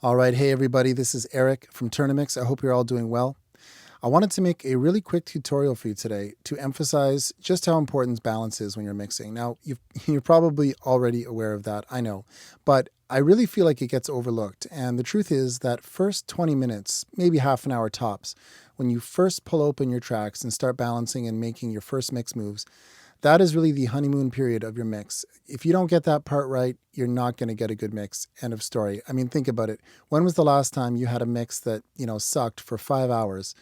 All right, hey everybody, this is Eric from TOURNA-MIX. I hope you're all doing well. I wanted to make a really quick tutorial for you today to emphasize just how important balance is when you're mixing. Now, you're probably already aware of that, I know, but I really feel like it gets overlooked. And the truth is that first 20 minutes, maybe half an hour tops, when you first pull open your tracks and start balancing and making your first mix moves, that is really the honeymoon period of your mix. If you don't get that part right, you're not going to get a good mix. End of story. I mean, think about it. When was the last time you had a mix that, sucked for 5 hours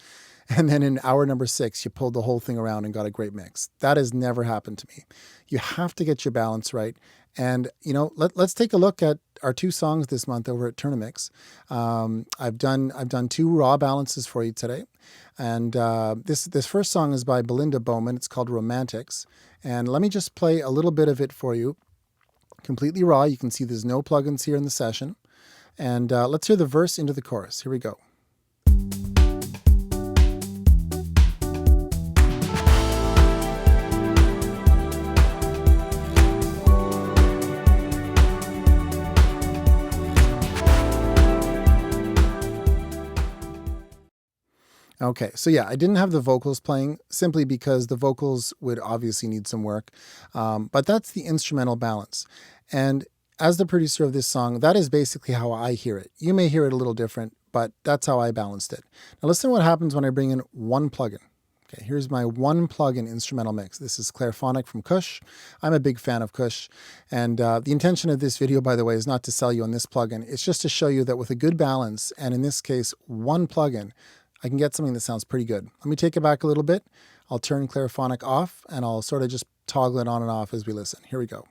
and then in hour number 6, you pulled the whole thing around and got a great mix? That has never happened to me. You have to get your balance right. And, let's take a look at our 2 songs this month over at TOURNA-MIX. I've done 2 raw balances for you today. And this first song is by Belinda Bowman. It's called Romantics. And let me just play a little bit of it for you. Completely raw. You can see there's no plugins here in the session. And let's hear the verse into the chorus. Here we go. Okay, so yeah, I didn't have the vocals playing simply because the vocals would obviously need some work, but that's the instrumental balance. And as the producer of this song, that is basically how I hear it. You may hear it a little different, but that's how I balanced it. Now listen to what happens when I bring in one plugin. Okay, here's my one plugin instrumental mix. This is Clairphonic from Kush. I'm a big fan of Kush. And the intention of this video, by the way, is not to sell you on this plugin. It's just to show you that with a good balance, and in this case, one plugin, I can get something that sounds pretty good. Let me take it back a little bit. I'll turn Clairphonic off and I'll sort of just toggle it on and off as we listen. Here we go.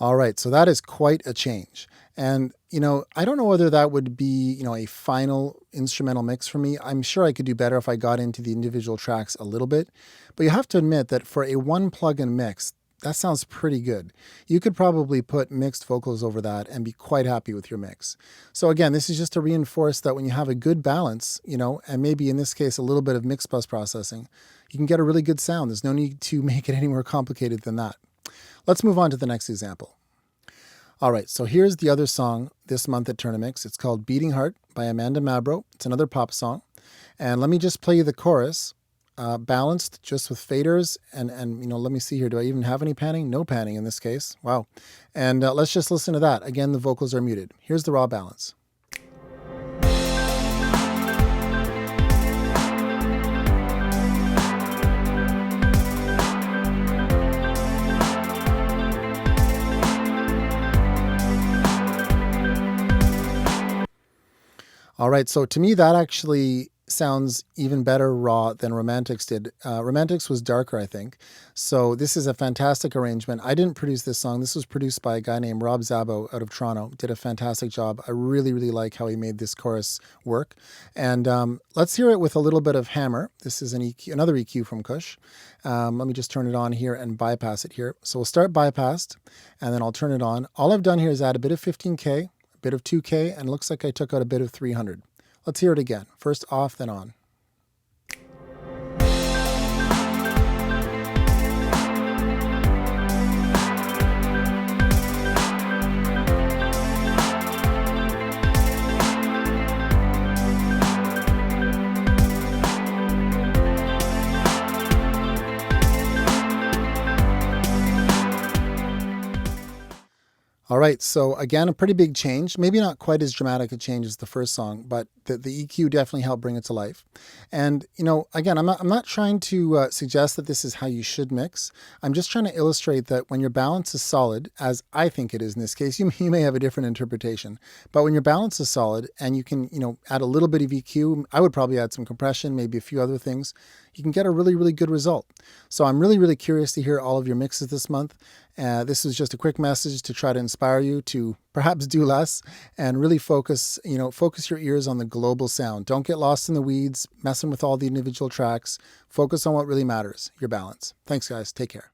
All right, so that is quite a change. And, I don't know whether that would be, a final instrumental mix for me. I'm sure I could do better if I got into the individual tracks a little bit. But you have to admit that for a one plugin mix, that sounds pretty good. You could probably put mixed vocals over that and be quite happy with your mix. So again, this is just to reinforce that when you have a good balance, and maybe in this case, a little bit of mix bus processing, you can get a really good sound. There's no need to make it any more complicated than that. Let's move on to the next example. All right, so here's the other song this month at TOURNA-MIX. It's called Beating Heart by Amanda Mabro. It's another pop song. And let me just play you the chorus, balanced just with faders. And let me see here. Do I even have any panning? No panning in this case. Wow. And let's just listen to that. Again, the vocals are muted. Here's the raw balance. All right, so to me, that actually sounds even better raw than Romantics did. Romantics was darker, I think. So this is a fantastic arrangement. I didn't produce this song. This was produced by a guy named Rob Zabo out of Toronto. Did a fantastic job. I really, really like how he made this chorus work. And let's hear it with a little bit of hammer. This is an EQ, another EQ from Kush. Let me just turn it on here and bypass it here. So we'll start bypassed, and then I'll turn it on. All I've done here is add a bit of 15K. Bit of 2K, and it looks like I took out a bit of 300. Let's hear it again. First off, then on. All right, so again, a pretty big change. Maybe not quite as dramatic a change as the first song, but the EQ definitely helped bring it to life. And, again, I'm not trying to suggest that this is how you should mix. I'm just trying to illustrate that when your balance is solid, as I think it is in this case, you may have a different interpretation, but when your balance is solid and you can, add a little bit of EQ, I would probably add some compression, maybe a few other things, you can get a really, really good result. So I'm really, really curious to hear all of your mixes this month. This is just a quick message to try to inspire inspire you to perhaps do less and really focus your ears on the global sound. Don't get lost in the weeds, messing with all the individual tracks. Focus on what really matters, your balance. Thanks, guys. Take care.